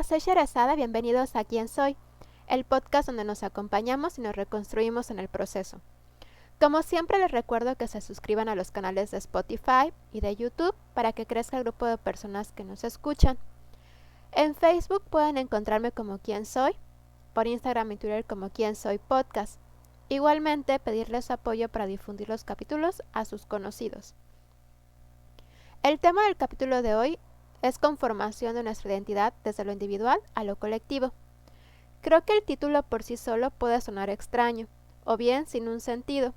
soy Sherazada, bienvenidos a Quién Soy, el podcast donde nos acompañamos y nos reconstruimos en el proceso. Como siempre les recuerdo que se suscriban a los canales de Spotify y de YouTube para que crezca el grupo de personas que nos escuchan. En Facebook pueden encontrarme como Quién Soy, por Instagram y Twitter como Quién Soy Podcast. Igualmente pedirles apoyo para difundir los capítulos a sus conocidos. El tema del capítulo de hoy es conformación de nuestra identidad desde lo individual a lo colectivo. Creo que el título por sí solo puede sonar extraño, o bien sin un sentido,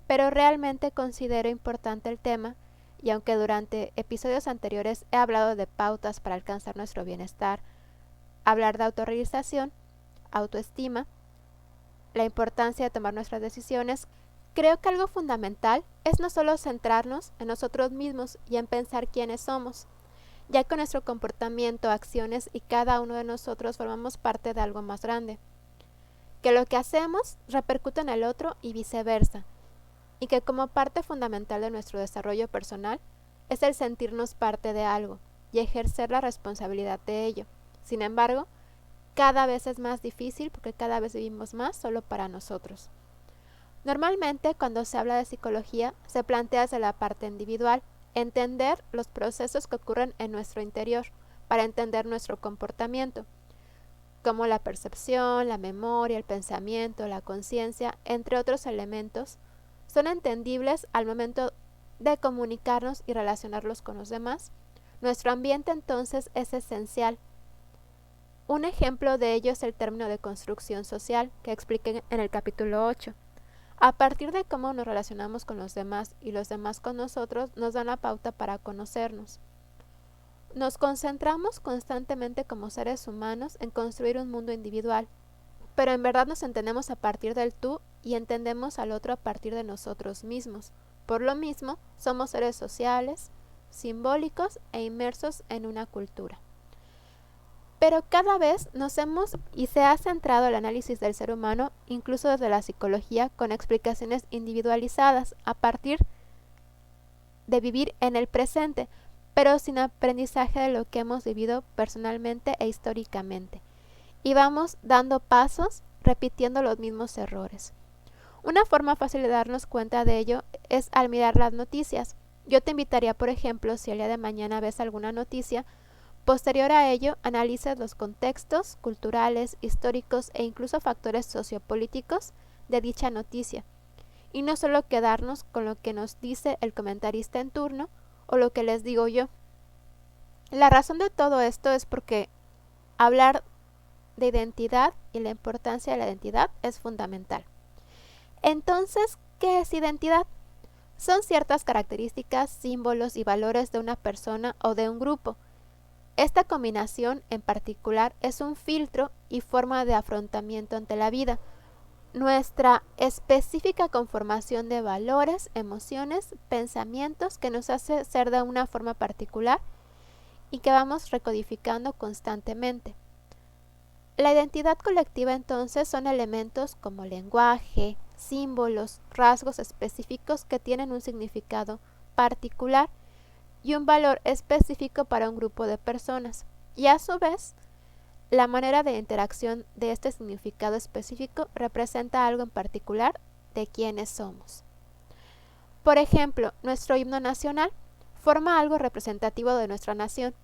pero realmente considero importante el tema, y aunque durante episodios anteriores he hablado de pautas para alcanzar nuestro bienestar, hablar de autorrealización, autoestima, la importancia de tomar nuestras decisiones, creo que algo fundamental es no solo centrarnos en nosotros mismos y en pensar quiénes somos, ya que nuestro comportamiento, acciones y cada uno de nosotros formamos parte de algo más grande, que lo que hacemos repercute en el otro y viceversa, y que como parte fundamental de nuestro desarrollo personal es el sentirnos parte de algo y ejercer la responsabilidad de ello. Sin embargo, cada vez es más difícil porque cada vez vivimos más solo para nosotros. Normalmente, cuando se habla de psicología, se plantea desde la parte individual, entender los procesos que ocurren en nuestro interior para entender nuestro comportamiento, como la percepción, la memoria, el pensamiento, la conciencia, entre otros elementos, son entendibles al momento de comunicarnos y relacionarlos con los demás. Nuestro ambiente entonces es esencial. Un ejemplo de ello es el término de construcción social que expliqué en el capítulo 8. A partir de cómo nos relacionamos con los demás y los demás con nosotros, nos dan la pauta para conocernos. Nos concentramos constantemente como seres humanos en construir un mundo individual, pero en verdad nos entendemos a partir del tú y entendemos al otro a partir de nosotros mismos. Por lo mismo, somos seres sociales, simbólicos e inmersos en una cultura. Pero cada vez nos hemos y se ha centrado el análisis del ser humano, incluso desde la psicología, con explicaciones individualizadas a partir de vivir en el presente, pero sin aprendizaje de lo que hemos vivido personalmente e históricamente. Y vamos dando pasos repitiendo los mismos errores. Una forma fácil de darnos cuenta de ello es al mirar las noticias. Yo te invitaría, por ejemplo, si el día de mañana ves alguna noticia, posterior a ello, analices los contextos culturales, históricos e incluso factores sociopolíticos de dicha noticia, y no solo quedarnos con lo que nos dice el comentarista en turno o lo que les digo yo. La razón de todo esto es porque hablar de identidad y la importancia de la identidad es fundamental. Entonces, ¿qué es identidad? Son ciertas características, símbolos y valores de una persona o de un grupo. Esta combinación en particular es un filtro y forma de afrontamiento ante la vida. Nuestra específica conformación de valores, emociones, pensamientos que nos hace ser de una forma particular y que vamos recodificando constantemente. La identidad colectiva entonces son elementos como lenguaje, símbolos, rasgos específicos que tienen un significado particular y un valor específico para un grupo de personas, y a su vez, la manera de interacción de este significado específico representa algo en particular de quiénes somos. Por ejemplo, nuestro himno nacional forma algo representativo de nuestra nación,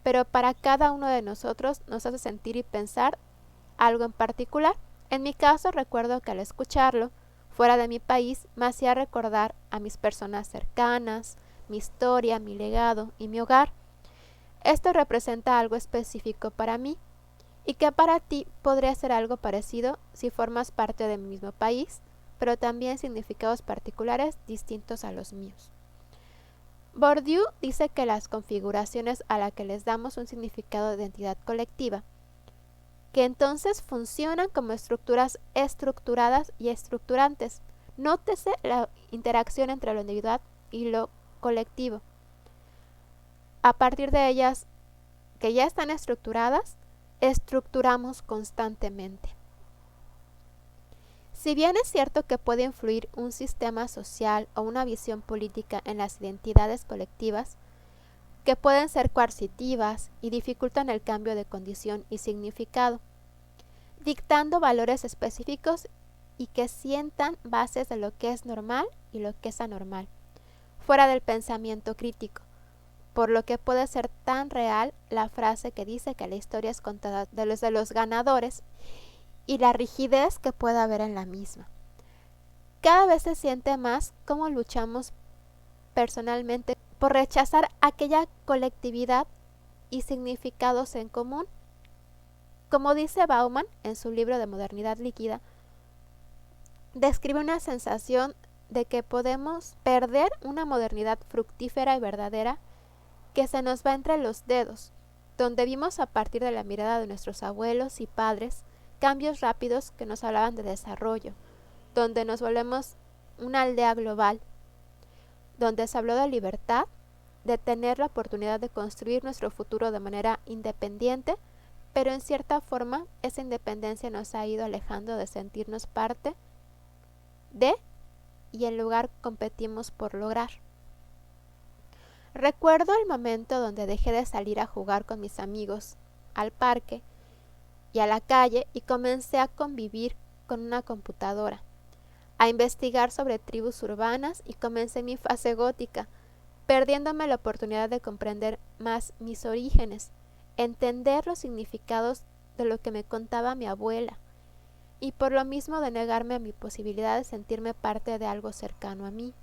pero para cada uno de nosotros nos hace sentir y pensar algo en particular. En mi caso, recuerdo que al escucharlo, fuera de mi país, me hacía recordar a mis personas cercanas, mi historia, mi legado y mi hogar. Esto representa algo específico para mí y que para ti podría ser algo parecido si formas parte de mi mismo país, pero también significados particulares distintos a los míos. Bourdieu dice que las configuraciones a las que les damos un significado de identidad colectiva, que entonces funcionan como estructuras estructuradas y estructurantes. Nótese la interacción entre lo individual y lo colectivo. A partir de ellas, que ya están estructuradas, estructuramos constantemente. Si bien es cierto que puede influir un sistema social o una visión política en las identidades colectivas, que pueden ser coercitivas y dificultan el cambio de condición y significado, dictando valores específicos y que sientan bases de lo que es normal y lo que es anormal, fuera del pensamiento crítico, por lo que puede ser tan real la frase que dice que la historia es contada de los ganadores y la rigidez que puede haber en la misma. Cada vez se siente más cómo luchamos personalmente por rechazar aquella colectividad y significados en común. Como dice Bauman en su libro de Modernidad Líquida, describe una sensación de que podemos perder una modernidad fructífera y verdadera que se nos va entre los dedos, donde vimos a partir de la mirada de nuestros abuelos y padres cambios rápidos que nos hablaban de desarrollo, donde nos volvemos una aldea global, donde se habló de libertad, de tener la oportunidad de construir nuestro futuro de manera independiente, pero en cierta forma esa independencia nos ha ido alejando de sentirnos parte de, y en lugar competimos por lograr. Recuerdo el momento donde dejé de salir a jugar con mis amigos al parque y a la calle y comencé a convivir con una computadora, a investigar sobre tribus urbanas y comencé mi fase gótica, perdiéndome la oportunidad de comprender más mis orígenes, entender los significados de lo que me contaba mi abuela, y por lo mismo de negarme a mi posibilidad de sentirme parte de algo cercano a mí.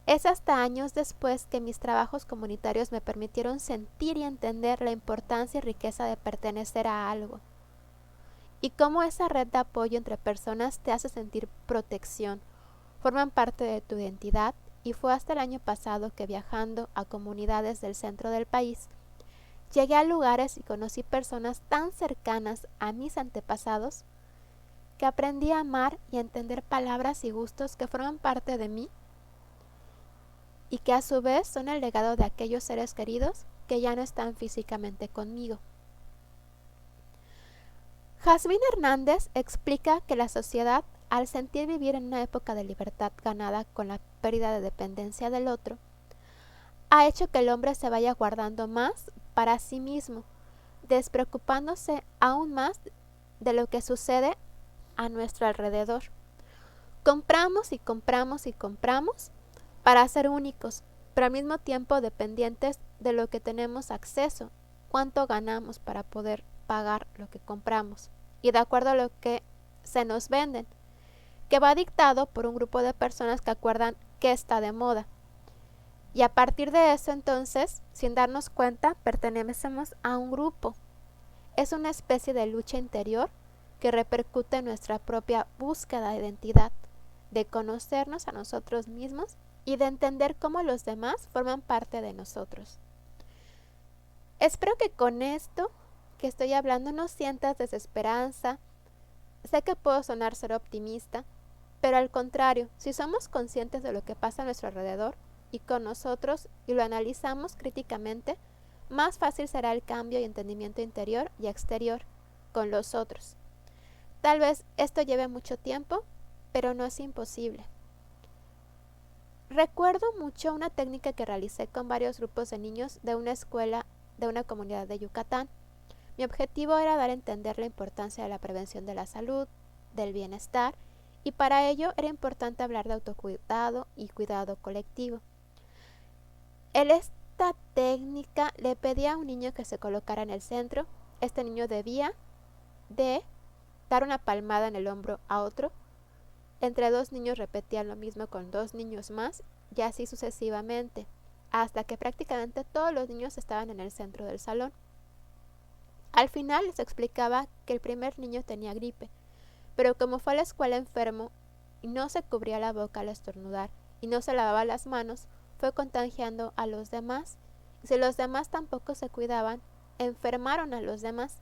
Es hasta años después que mis trabajos comunitarios me permitieron sentir y entender la importancia y riqueza de pertenecer a algo, y cómo esa red de apoyo entre personas te hace sentir protección, forman parte de tu identidad, y fue hasta el año pasado que viajando a comunidades del centro del país, llegué a lugares y conocí personas tan cercanas a mis antepasados que aprendí a amar y a entender palabras y gustos que forman parte de mí y que a su vez son el legado de aquellos seres queridos que ya no están físicamente conmigo. Jazmín Hernández explica que la sociedad, al sentir vivir en una época de libertad ganada con la pérdida de dependencia del otro, ha hecho que el hombre se vaya guardando más para sí mismo, despreocupándose aún más de lo que sucede a nuestro alrededor. Compramos y compramos y compramos para ser únicos, pero al mismo tiempo dependientes de lo que tenemos acceso, cuánto ganamos para poder pagar lo que compramos y de acuerdo a lo que se nos venden, que va dictado por un grupo de personas que acuerdan qué está de moda. Y a partir de eso entonces, sin darnos cuenta, pertenecemos a un grupo. Es una especie de lucha interior que repercute en nuestra propia búsqueda de identidad, de conocernos a nosotros mismos y de entender cómo los demás forman parte de nosotros. Espero que con esto que estoy hablando no sientas desesperanza. Sé que puedo sonar ser optimista, pero al contrario, si somos conscientes de lo que pasa a nuestro alrededor y con nosotros y lo analizamos críticamente, más fácil será el cambio y entendimiento interior y exterior con los otros. Tal vez esto lleve mucho tiempo, pero no es imposible. Recuerdo mucho una técnica que realicé con varios grupos de niños de una escuela de una comunidad de Yucatán. Mi objetivo era dar a entender la importancia de la prevención de la salud, del bienestar, y para ello era importante hablar de autocuidado y cuidado colectivo. En esta técnica le pedía a un niño que se colocara en el centro. Este niño debía de dar una palmada en el hombro a otro. Entre dos niños repetían lo mismo con dos niños más y así sucesivamente, hasta que prácticamente todos los niños estaban en el centro del salón. Al final les explicaba que el primer niño tenía gripe, pero como fue a la escuela enfermo y no se cubría la boca al estornudar y no se lavaba las manos, fue contagiando a los demás. Y si los demás tampoco se cuidaban, enfermaron a los demás.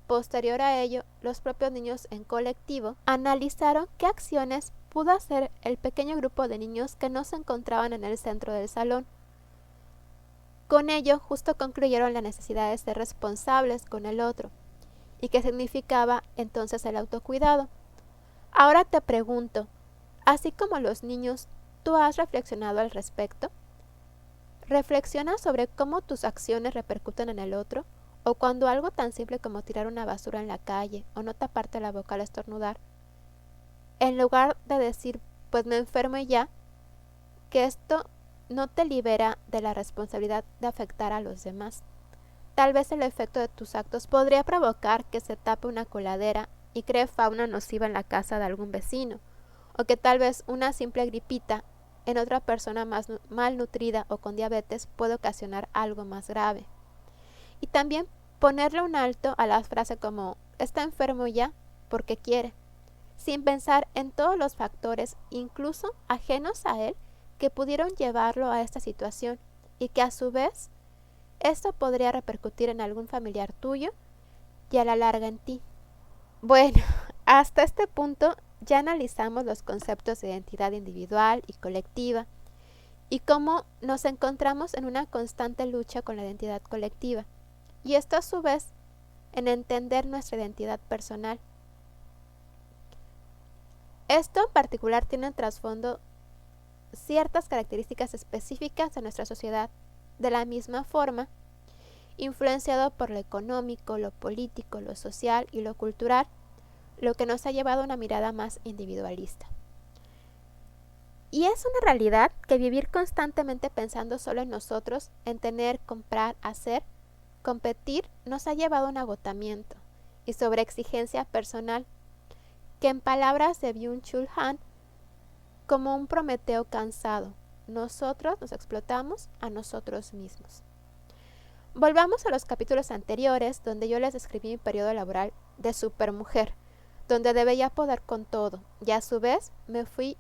Posterior a ello, los propios niños en colectivo analizaron qué acciones pudo hacer el pequeño grupo de niños que no se encontraban en el centro del salón. Con ello, justo concluyeron la necesidad de ser responsables con el otro, y qué significaba entonces el autocuidado. Ahora te pregunto, así como los niños, ¿tú has reflexionado al respecto? Reflexiona sobre cómo tus acciones repercuten en el otro, o cuando algo tan simple como tirar una basura en la calle o no taparte la boca al estornudar, en lugar de decir pues me enfermo y ya, que esto no te libera de la responsabilidad de afectar a los demás. Tal vez el efecto de tus actos podría provocar que se tape una coladera y cree fauna nociva en la casa de algún vecino, o que tal vez una simple gripita en otra persona más malnutrida o con diabetes puede ocasionar algo más grave. Y también ponerle un alto a la frase como está enfermo ya porque quiere, sin pensar en todos los factores, incluso ajenos a él, que pudieron llevarlo a esta situación y que a su vez esto podría repercutir en algún familiar tuyo y a la larga en ti. Bueno, hasta este punto ya analizamos los conceptos de identidad individual y colectiva y cómo nos encontramos en una constante lucha con la identidad colectiva, y esto a su vez en entender nuestra identidad personal. Esto en particular tiene en trasfondo ciertas características específicas de nuestra sociedad, de la misma forma, influenciado por lo económico, lo político, lo social y lo cultural, lo que nos ha llevado a una mirada más individualista. Y es una realidad que vivir constantemente pensando solo en nosotros, en tener, comprar, hacer, competir, nos ha llevado a un agotamiento y sobreexigencia personal, que en palabras de Byung-Chul Han, como un Prometeo cansado, nosotros nos explotamos a nosotros mismos. Volvamos a los capítulos anteriores, donde yo les describí mi periodo laboral de supermujer, donde debía poder con todo, y a su vez me fui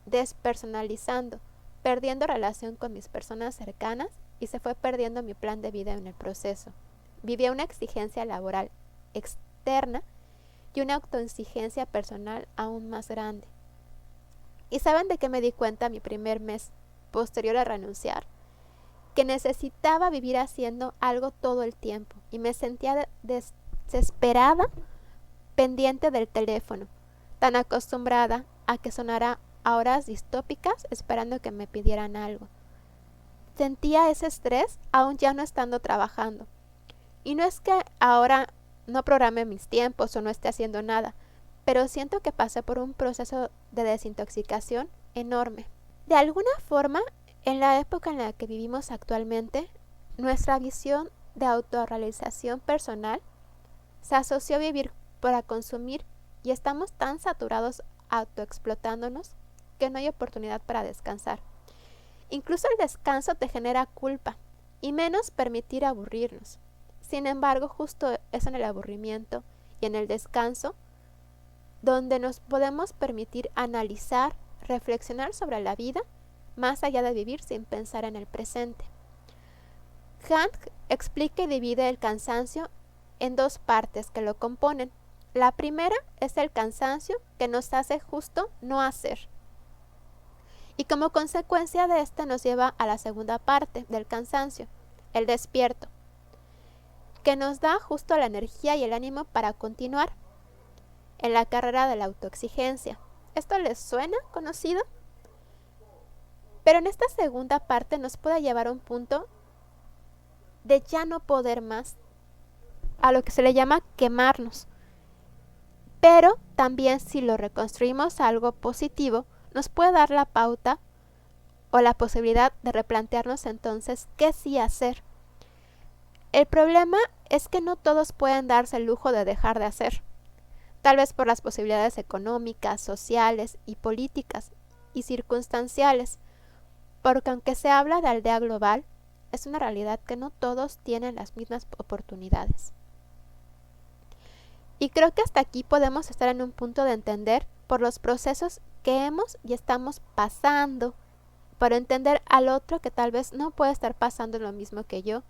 despersonalizando, perdiendo relación con mis personas cercanas y se fue perdiendo mi plan de vida en el proceso. Vivía una exigencia laboral externa y una autoexigencia personal aún más grande. ¿Y saben de qué me di cuenta mi primer mes posterior a renunciar? Que necesitaba vivir haciendo algo todo el tiempo y me sentía desesperada, pendiente del teléfono, tan acostumbrada a que sonara a horas distópicas esperando que me pidieran algo. Sentía ese estrés aún ya no estando trabajando. Y no es que ahora no programe mis tiempos o no esté haciendo nada, pero siento que pasé por un proceso de desintoxicación enorme. De alguna forma, en la época en la que vivimos actualmente, nuestra visión de autorrealización personal se asoció a vivir para consumir y estamos tan saturados autoexplotándonos que no hay oportunidad para descansar. Incluso el descanso te genera culpa y menos permitir aburrirnos. Sin embargo, justo es en el aburrimiento y en el descanso donde nos podemos permitir analizar, reflexionar sobre la vida, más allá de vivir sin pensar en el presente. Hank explica y divide el cansancio en dos partes que lo componen. La primera es el cansancio que nos hace justo no hacer. Y como consecuencia de esta nos lleva a la segunda parte del cansancio, el despierto, que nos da justo la energía y el ánimo para continuar en la carrera de la autoexigencia. ¿Esto les suena conocido? Pero en esta segunda parte nos puede llevar a un punto de ya no poder más, a lo que se le llama quemarnos. Pero también si lo reconstruimos a algo positivo, nos puede dar la pauta o la posibilidad de replantearnos entonces qué sí hacer. El problema es que no todos pueden darse el lujo de dejar de hacer, tal vez por las posibilidades económicas, sociales y políticas y circunstanciales, porque aunque se habla de aldea global, es una realidad que no todos tienen las mismas oportunidades. Y creo que hasta aquí podemos estar en un punto de entender por los procesos que hemos y estamos pasando, para entender al otro que tal vez no puede estar pasando lo mismo que yo,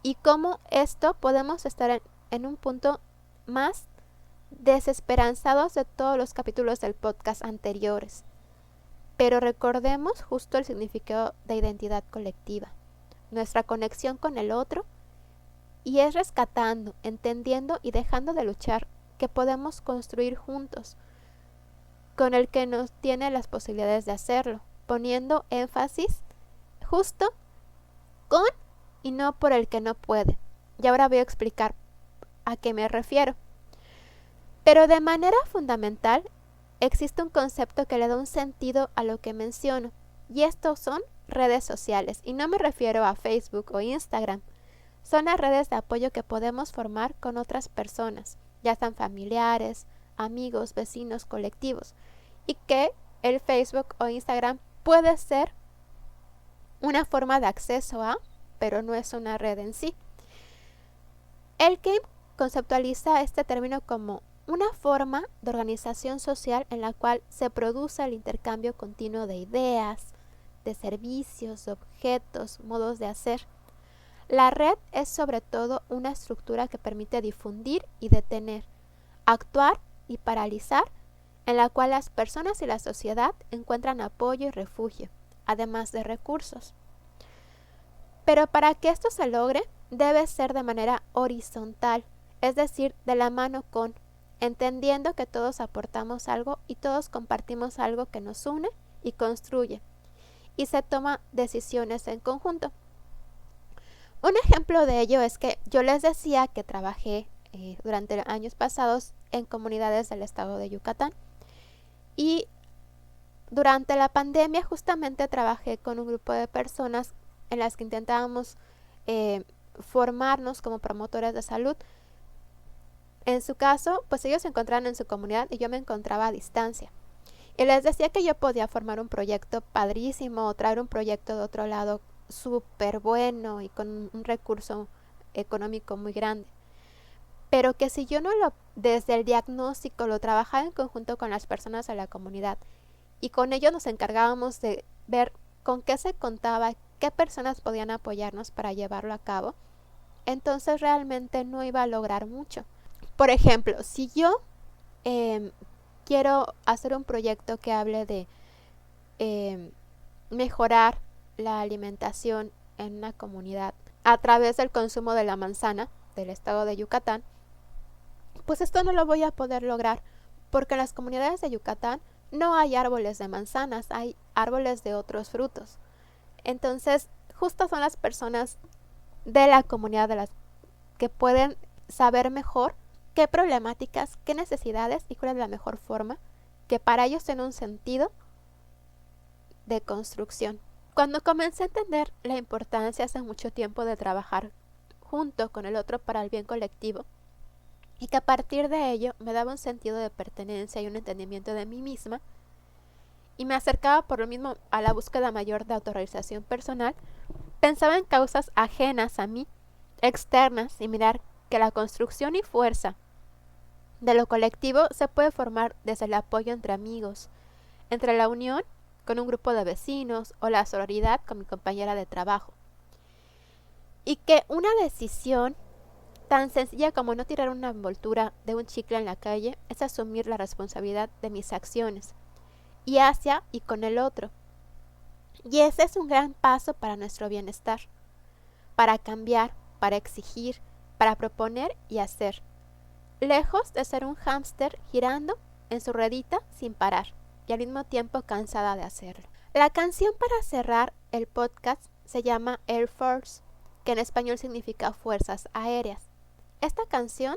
y cómo esto podemos estar en un punto más desesperanzados de todos los capítulos del podcast anteriores. Pero recordemos justo el significado de identidad colectiva, nuestra conexión con el otro, y es rescatando, entendiendo y dejando de luchar que podemos construir juntos, con el que nos tiene las posibilidades de hacerlo, poniendo énfasis justo con y no por el que no puede. Y ahora voy a explicar a qué me refiero. Pero de manera fundamental, existe un concepto que le da un sentido a lo que menciono, y estos son redes sociales, y no me refiero a Facebook o Instagram. Son las redes de apoyo que podemos formar con otras personas, ya sean familiares, amigos, vecinos, colectivos, y que el Facebook o Instagram puede ser una forma de acceso a, pero no es una red en sí. El Game conceptualiza este término como una forma de organización social en la cual se produce el intercambio continuo de ideas, de servicios, objetos, modos de hacer. La red es sobre todo una estructura que permite difundir y detener, actuar y paralizar, en la cual las personas y la sociedad encuentran apoyo y refugio, además de recursos. Pero para que esto se logre, debe ser de manera horizontal, es decir, de la mano con, entendiendo que todos aportamos algo y todos compartimos algo que nos une y construye, y se toman decisiones en conjunto. Un ejemplo de ello es que yo les decía que trabajé durante años pasados en comunidades del estado de Yucatán, y durante la pandemia justamente trabajé con un grupo de personas en las que intentábamos formarnos como promotores de salud. En su caso, pues ellos se encontraban en su comunidad y yo me encontraba a distancia. Y les decía que yo podía formar un proyecto padrísimo o traer un proyecto de otro lado súper bueno y con un recurso económico muy grande. Pero que si yo no desde el diagnóstico lo trabajaba en conjunto con las personas de la comunidad y con ellos nos encargábamos de ver con qué se contaba, qué personas podían apoyarnos para llevarlo a cabo, entonces realmente no iba a lograr mucho. Por ejemplo, si yo quiero hacer un proyecto que hable de mejorar la alimentación en una comunidad a través del consumo de la manzana del estado de Yucatán, pues esto no lo voy a poder lograr porque en las comunidades de Yucatán no hay árboles de manzanas, hay árboles de otros frutos. Entonces, justo son las personas de la comunidad de las que pueden saber mejor qué problemáticas, qué necesidades y cuál es la mejor forma que para ellos tiene un sentido de construcción. Cuando comencé a entender la importancia hace mucho tiempo de trabajar junto con el otro para el bien colectivo y que a partir de ello me daba un sentido de pertenencia y un entendimiento de mí misma y me acercaba por lo mismo a la búsqueda mayor de autorrealización personal, pensaba en causas ajenas a mí, externas, y mirar que la construcción y fuerza de lo colectivo se puede formar desde el apoyo entre amigos, entre la unión con un grupo de vecinos o la sororidad con mi compañera de trabajo. Y que una decisión tan sencilla como no tirar una envoltura de un chicle en la calle es asumir la responsabilidad de mis acciones, y hacia y con el otro. Y ese es un gran paso para nuestro bienestar, para cambiar, para exigir, para proponer y hacer, lejos de ser un hámster girando en su ruedita sin parar y al mismo tiempo cansada de hacerlo. La canción para cerrar el podcast se llama Air Force, que en español significa Fuerzas Aéreas. Esta canción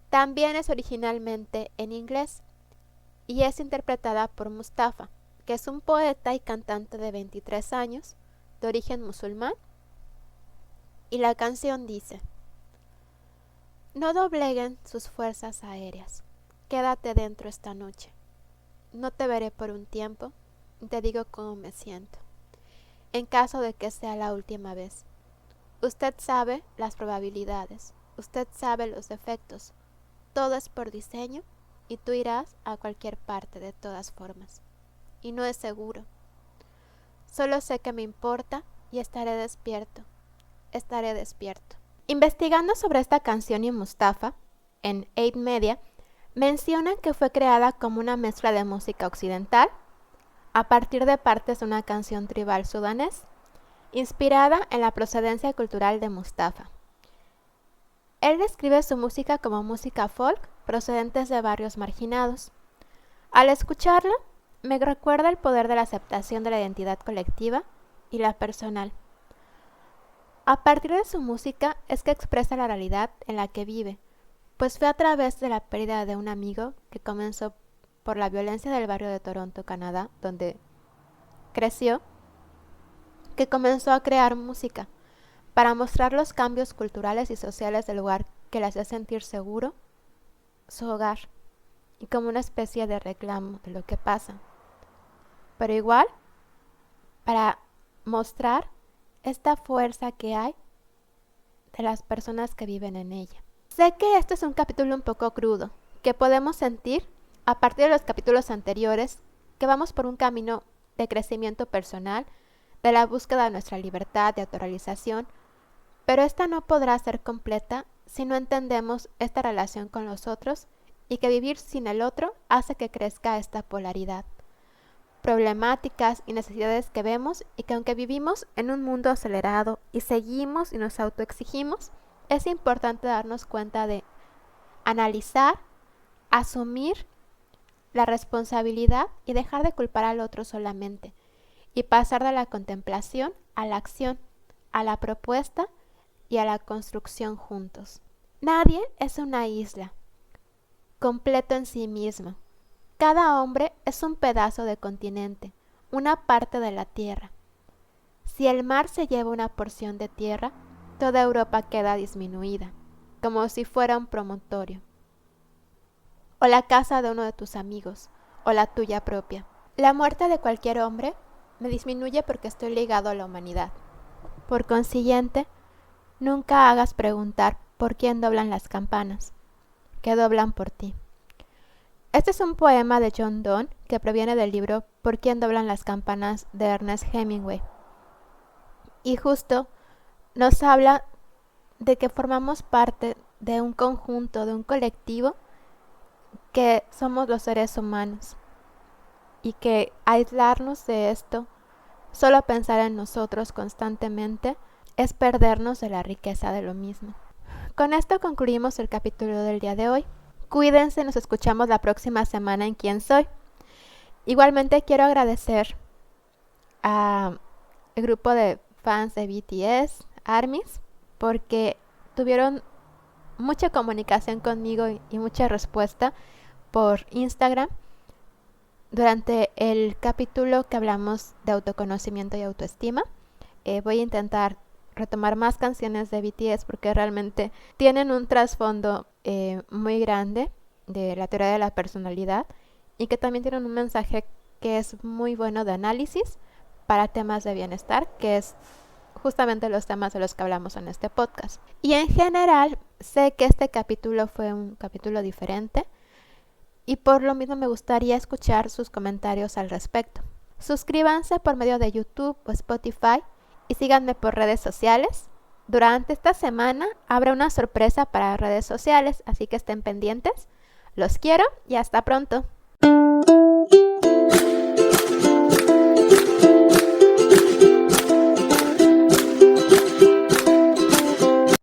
también es originalmente en inglés y es interpretada por Mustafa, que es un poeta y cantante de 23 años, de origen musulmán, y la canción dice: no dobleguen sus fuerzas aéreas, quédate dentro esta noche, no te veré por un tiempo, te digo cómo me siento, en caso de que sea la última vez. Usted sabe las probabilidades, usted sabe los defectos, todo es por diseño y tú irás a cualquier parte de todas formas. Y no es seguro. Solo sé que me importa y estaré despierto. Investigando sobre esta canción y Mustafa, en 8 Media, mencionan que fue creada como una mezcla de música occidental, a partir de partes de una canción tribal sudanés, inspirada en la procedencia cultural de Mustafa. Él describe su música como música folk procedentes de barrios marginados. Al escucharla, me recuerda el poder de la aceptación de la identidad colectiva y la personal. A partir de su música es que expresa la realidad en la que vive, pues fue a través de la pérdida de un amigo que comenzó por la violencia del barrio de Toronto, Canadá, donde creció, que comenzó a crear música para mostrar los cambios culturales y sociales del lugar que le hacía sentir seguro, su hogar, y como una especie de reclamo de lo que pasa. Pero igual, para mostrar esta fuerza que hay de las personas que viven en ella. Sé que este es un capítulo un poco crudo, que podemos sentir a partir de los capítulos anteriores que vamos por un camino de crecimiento personal, de la búsqueda de nuestra libertad, de autorrealización, pero esta no podrá ser completa si no entendemos esta relación con los otros y que vivir sin el otro hace que crezca esta polaridad. Problemáticas y necesidades que vemos y que aunque vivimos en un mundo acelerado y seguimos y nos autoexigimos, es importante darnos cuenta de analizar, asumir la responsabilidad y dejar de culpar al otro solamente y pasar de la contemplación a la acción, a la propuesta y a la construcción juntos. Nadie es una isla, completo en sí mismo. Cada hombre es un pedazo de continente, una parte de la tierra. Si el mar se lleva una porción de tierra, toda Europa queda disminuida, como si fuera un promontorio. O la casa de uno de tus amigos, o la tuya propia. La muerte de cualquier hombre me disminuye porque estoy ligado a la humanidad. Por consiguiente, nunca hagas preguntar por quién doblan las campanas, que doblan por ti. Este es un poema de John Donne que proviene del libro ¿Por quién doblan las campanas? De Ernest Hemingway. Y justo nos habla de que formamos parte de un conjunto, de un colectivo, que somos los seres humanos. Y que aislarnos de esto, solo pensar en nosotros constantemente, es perdernos de la riqueza de lo mismo. Con esto concluimos el capítulo del día de hoy. Cuídense, nos escuchamos la próxima semana en Quién Soy. Igualmente quiero agradecer al grupo de fans de BTS, ARMYs, porque tuvieron mucha comunicación conmigo y mucha respuesta por Instagram durante el capítulo que hablamos de autoconocimiento y autoestima. Voy a intentar retomar más canciones de BTS porque realmente tienen un trasfondo muy grande de la teoría de la personalidad y que también tienen un mensaje que es muy bueno de análisis para temas de bienestar, que es justamente los temas de los que hablamos en este podcast. Y en general sé que este capítulo fue un capítulo diferente y por lo mismo me gustaría escuchar sus comentarios al respecto. Suscríbanse por medio de YouTube o Spotify y síganme por redes sociales. Durante esta semana habrá una sorpresa para redes sociales, así que estén pendientes. Los quiero y hasta pronto.